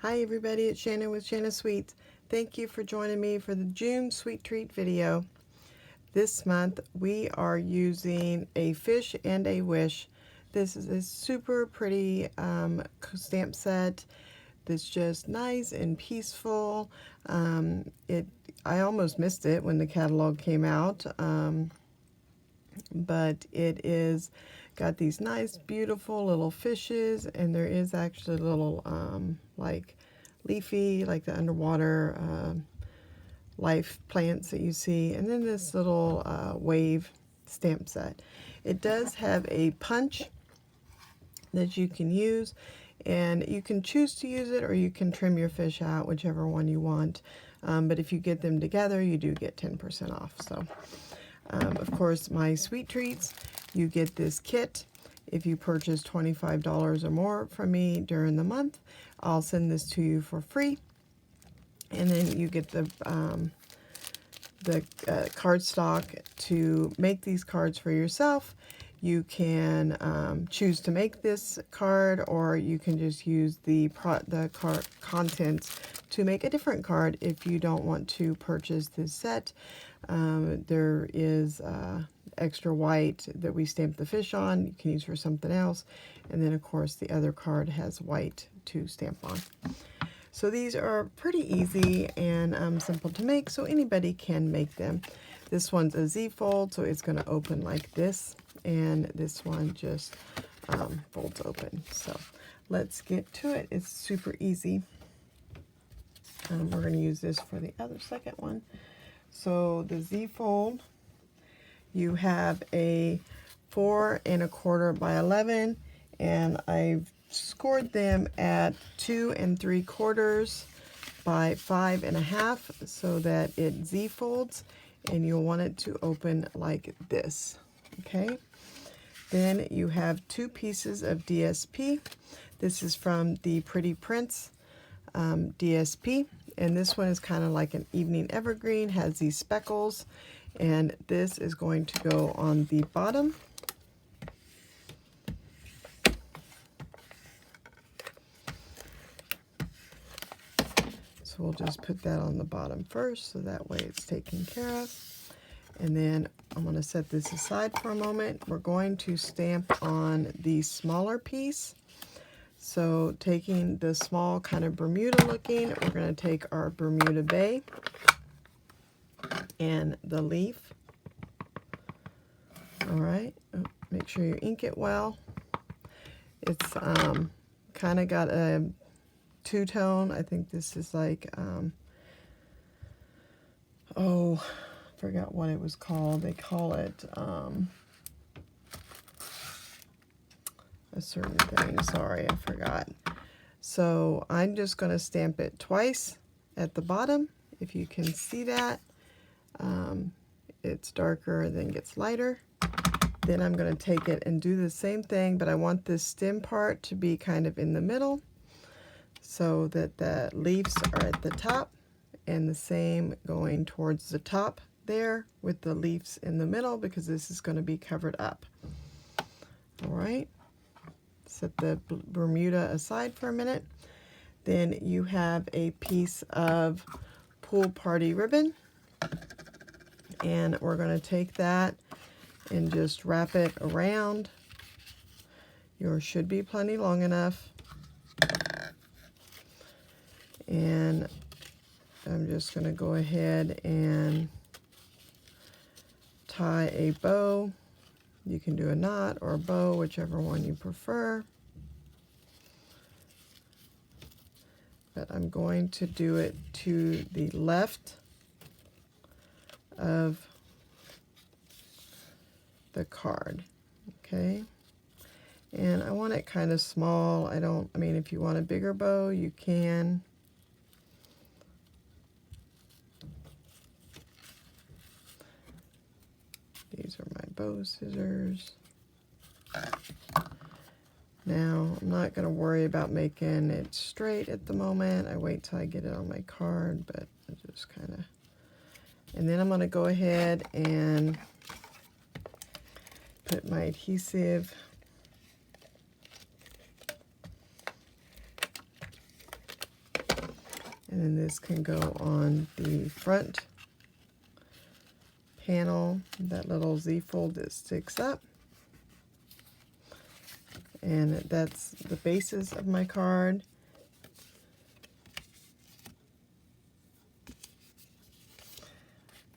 Hi everybody, it's Shannon with Shanna Sweets. Thank you for joining me for the June sweet treat video. This month we are using a fish and a wish. This is a super pretty stamp set that's just nice and peaceful. I almost missed it when the catalog came out, but it is got these nice beautiful little fishes, and there is actually little like leafy, like the underwater life plants that you see, and then this little wave stamp set. It does have a punch that you can use, and you can choose to use it or you can trim your fish out, whichever one you want. But if you get them together, you do get 10% off. So of course, my sweet treats, you get this kit. If you purchase $25 or more from me during the month, I'll send this to you for free. And then you get the cardstock to make these cards for yourself. You can choose to make this card, or you can just use the card contents to make a different card if you don't want to purchase this set. There is extra white that we stamp the fish on. You can use for something else. And then, of course, the other card has white to stamp on. So these are pretty easy and simple to make, so anybody can make them. This one's a Z-fold, so it's going to open like this, and this one just folds open. So let's get to it. It's super easy. We're going to use this for the second one. So the Z-fold, you have a 4 1/4 by 11, and I've scored them at 2 3/4 by 5 1/2 so that it Z-folds, and you'll want it to open like this. Okay, then you have 2 pieces of DSP. This is from the Pretty Prints DSP, and this one is kind of like an evening evergreen, has these speckles, and this is going to go on the bottom. So we'll just put that on the bottom first, so that way it's taken care of. And then I'm going to set this aside for a moment. We're going to stamp on the smaller piece. So taking the small kind of Bermuda looking, we're going to take our Bermuda Bay and the leaf. All right, make sure you ink it well. It's kind of got a two-tone. I think this is like, oh, I forgot what it was called. They call it a certain thing. Sorry, I forgot. So I'm just going to stamp it twice at the bottom. If you can see that, it's darker, then gets lighter. Then I'm going to take it and do the same thing, but I want this stem part to be kind of in the middle, so that the leaves are at the top, and the same going towards the top there with the leaves in the middle, because this is going to be covered up. All right, set the Bermuda aside for a minute. Then you have a piece of Pool Party ribbon, and we're going to take that and just wrap it around. Yours should be plenty long enough. And I'm just going to go ahead and tie a bow. You can do a knot or a bow, whichever one you prefer. But I'm going to do it to the left of the card. Okay. And I want it kind of small. I mean, if you want a bigger bow, you can. These are my bow scissors. Now, I'm not going to worry about making it straight at the moment. I wait till I get it on my card, but I just kind of... And then I'm going to go ahead and put my adhesive And then this can go on the front panel, that little Z fold that sticks up. And that's the basis of my card.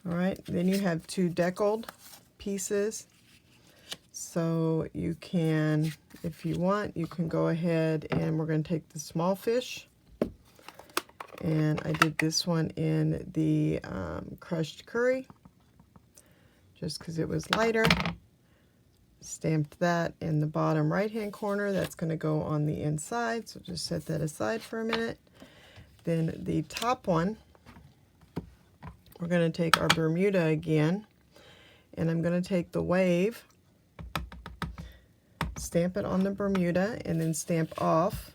All right, then you have two deckled pieces. So you can, if you want, you can go ahead and we're going to take the small fish. And I did this one in the crushed curry, just because it was lighter. Stamped that in the bottom right-hand corner. That's going to go on the inside, so just set that aside for a minute. Then the top one, we're going to take our Bermuda again, and I'm going to take the wave, stamp it on the Bermuda, and then stamp off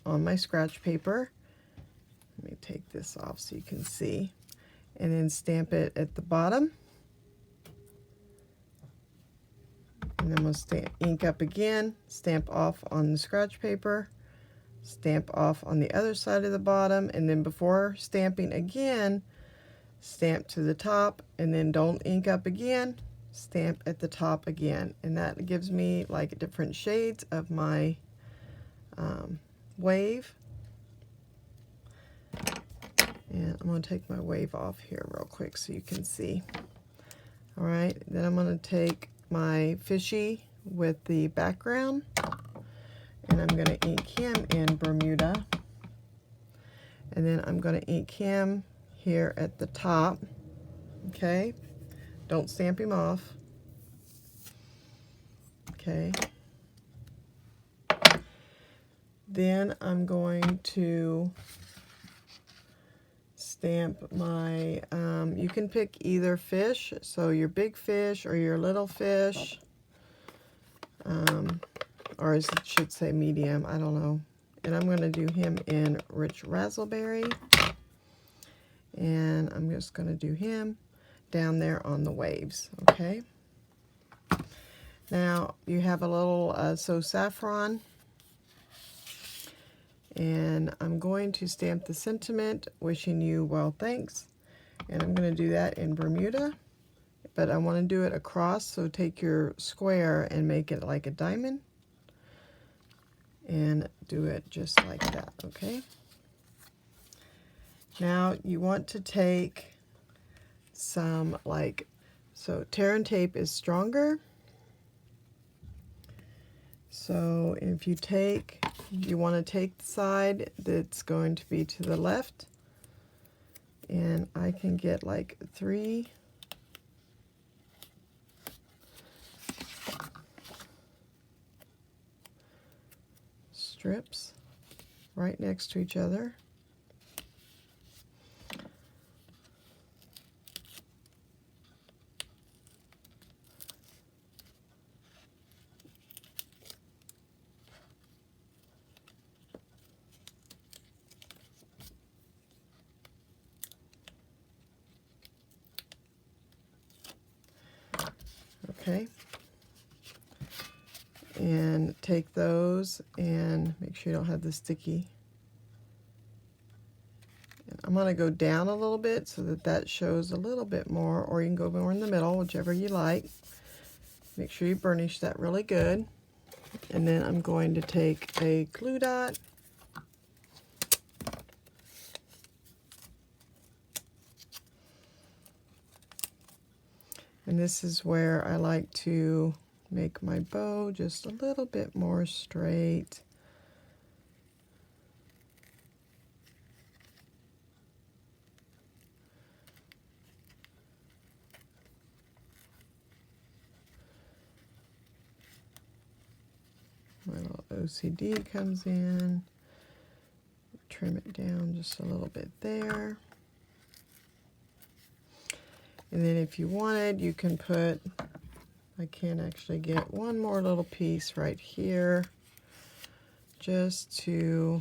on my scratch paper. Let me take this off so you can see. And then stamp it at the bottom. And then we'll stamp, ink up again, stamp off on the scratch paper, stamp off on the other side of the bottom, and then before stamping again, stamp to the top, and then don't ink up again, stamp at the top again. And that gives me like different shades of my wave. And I'm going to take my wave off here real quick so you can see. All right, then I'm going to take my fishy with the background, and I'm going to ink him in Bermuda. And then I'm going to ink him here at the top. Okay, don't stamp him off. Okay. Then I'm going to stamp my, you can pick either fish, so your big fish or your little fish, or as it should say medium, I don't know. And I'm going to do him in Rich Razzleberry, and I'm just going to do him down there on the waves. Okay, now you have a little So Saffron, and I'm going to stamp the sentiment, wishing you well, thanks. And I'm going to do that in Bermuda, but I want to do it across, so take your square and make it like a diamond, and do it just like that. Okay, now you want to take some, like, so tear and tape is stronger. So if you take, you want to take the side that's going to be to the left, and I can get like 3 strips right next to each other. Okay, and take those and make sure you don't have the sticky. And I'm going to go down a little bit so that that shows a little bit more, or you can go more in the middle, whichever you like. Make sure you burnish that really good. And then I'm going to take a glue dot, and this is where I like to make my bow just a little bit more straight. My little OCD comes in, trim it down just a little bit there. And then if you wanted, you can put, I can actually get one more little piece right here just to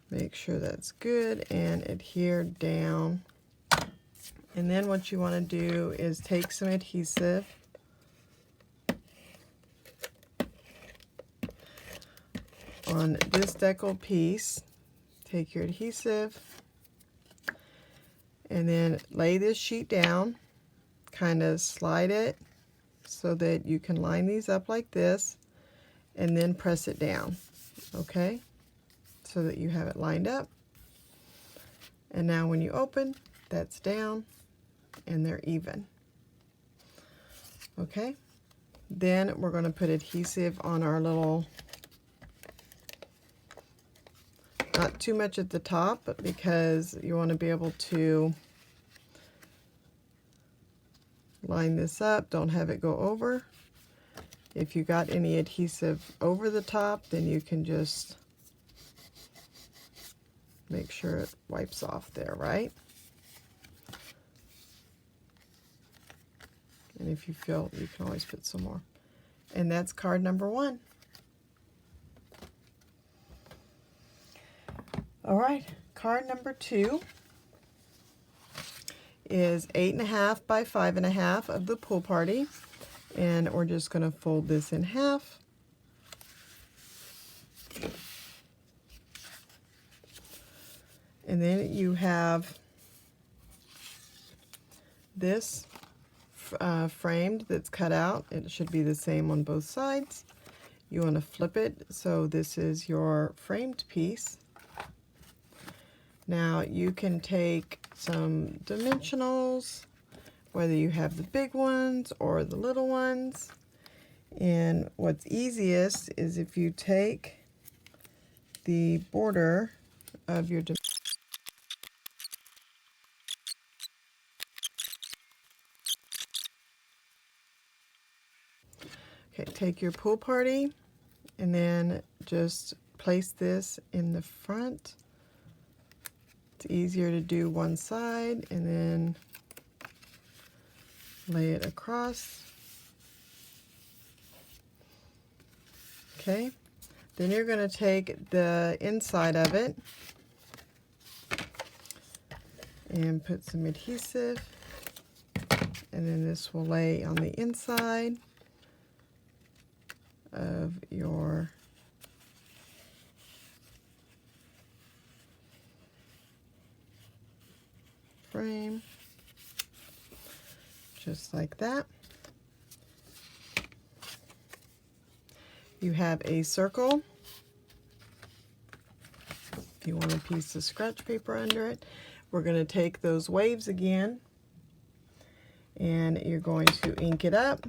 make sure that's good and adhere down. And then what you want to do is take some adhesive on this decal piece, take your adhesive and then lay this sheet down, kind of slide it so that you can line these up like this, and then press it down, okay, so that you have it lined up. And now when you open, that's down and they're even. Okay, then we're going to put adhesive on our little, not too much at the top, but because you want to be able to line this up, don't have it go over. If you got any adhesive over the top, then you can just make sure it wipes off there, right? And if you feel, you can always put some more. And that's card number 1. All right, card number 2 is 8.5 by 5.5 of the pool party. And we're just going to fold this in half. And then you have this framed that's cut out. It should be the same on both sides. You want to flip it so this is your framed piece. Now you can take some dimensionals, whether you have the big ones or the little ones. And what's easiest is if you take the border of your okay, take your pool party and then just place this in the front. It's easier to do one side and then lay it across. Okay, then you're going to take the inside of it and put some adhesive, and then this will lay on the inside of your frame, just like that. You have a circle. If you want a piece of scratch paper under it, we're going to take those waves again, and you're going to ink it up,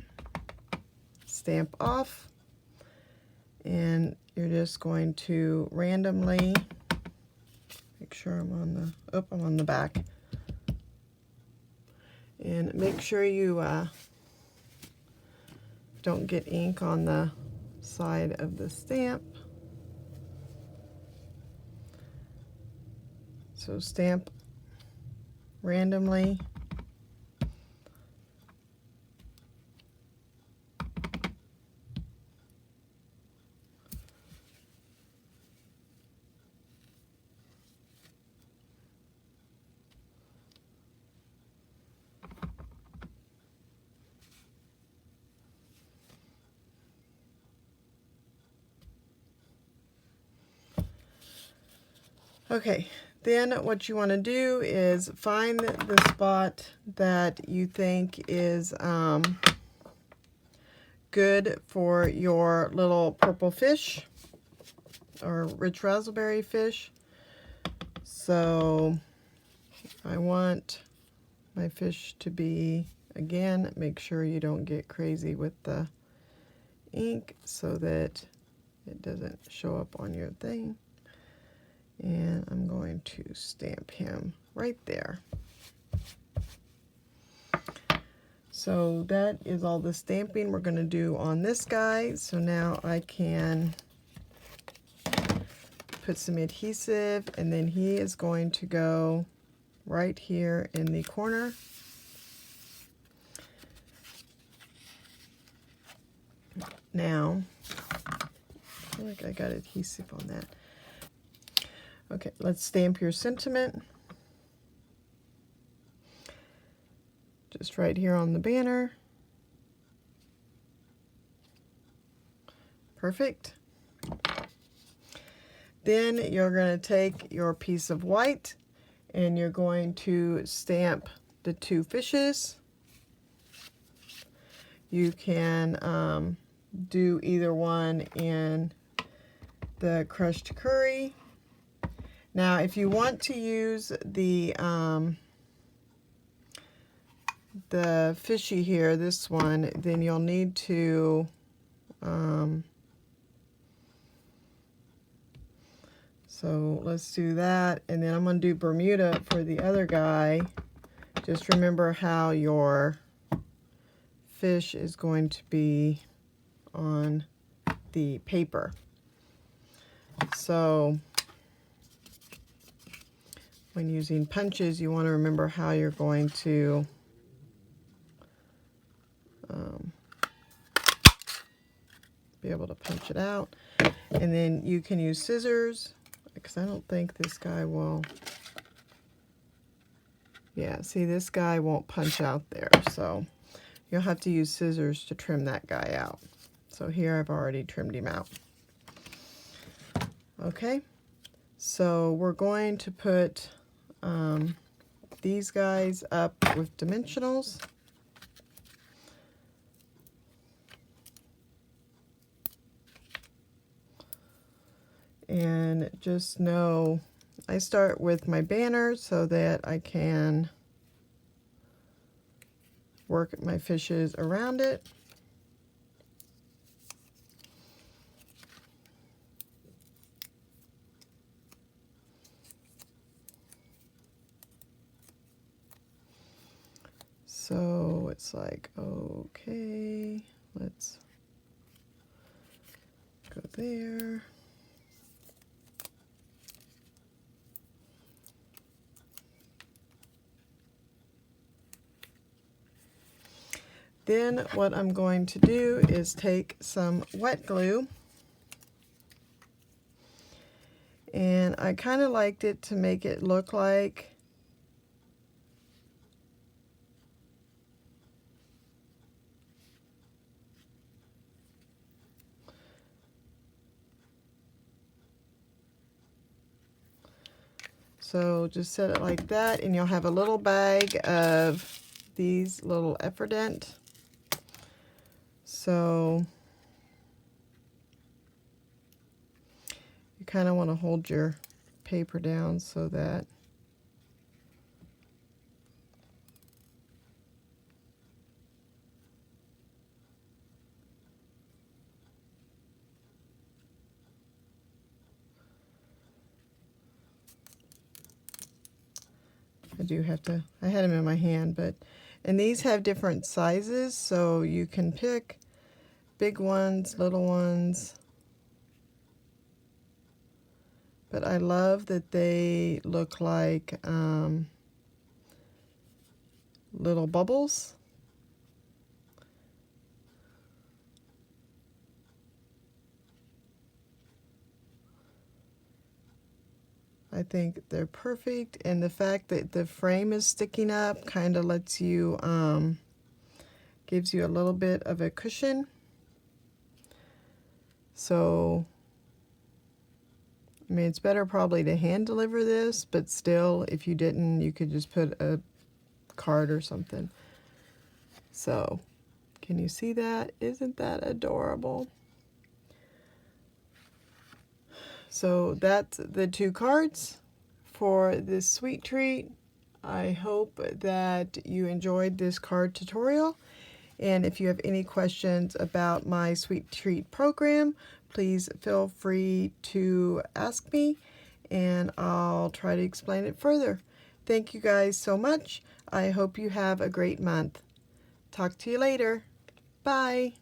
stamp off, and you're just going to randomly make sure I'm on the, I'm on the back. And make sure you don't get ink on the side of the stamp. So stamp randomly. Okay, then what you want to do is find the spot that you think is good for your little purple fish or rich raspberry fish. So I want my fish to be, again, make sure you don't get crazy with the ink so that it doesn't show up on your thing. And I'm going to stamp him right there. So that is all the stamping we're going to do on this guy. So now I can put some adhesive, and then he is going to go right here in the corner. Now, I feel like I got adhesive on that. Okay, let's stamp your sentiment. Just right here on the banner. Perfect. Then you're going to take your piece of white and you're going to stamp the two fishes. You can do either one in the crushed curry. Now, if you want to use the fishy here, this one, then you'll need to so let's do that, and then I'm going to do Bermuda for the other guy. Just remember how your fish is going to be on the paper. So when using punches, you want to remember how you're going to be able to punch it out. And then you can use scissors, because I don't think this guy will, yeah, see, this guy won't punch out there, so you'll have to use scissors to trim that guy out. So here I've already trimmed him out. Okay, so we're going to put these guys up with dimensionals. And just know, I start with my banner so that I can work my fishes around it. So it's like, okay, let's go there. Then what I'm going to do is take some wet glue, and I kind of liked it to make it look like so just set it like that, and you'll have a little bag of these little Effordent. So you kind of want to hold your paper down so that I had them in my hand, and these have different sizes, so you can pick big ones, little ones. But I love that they look like little bubbles. I think they're perfect, and the fact that the frame is sticking up kind of lets you, gives you a little bit of a cushion. So, I mean, it's better probably to hand deliver this, but still, if you didn't, you could just put a card or something. So, can you see that? Isn't that adorable? So that's the two cards for this sweet treat. I hope that you enjoyed this card tutorial. And if you have any questions about my sweet treat program, please feel free to ask me, and I'll try to explain it further. Thank you guys so much. I hope you have a great month. Talk to you later. Bye.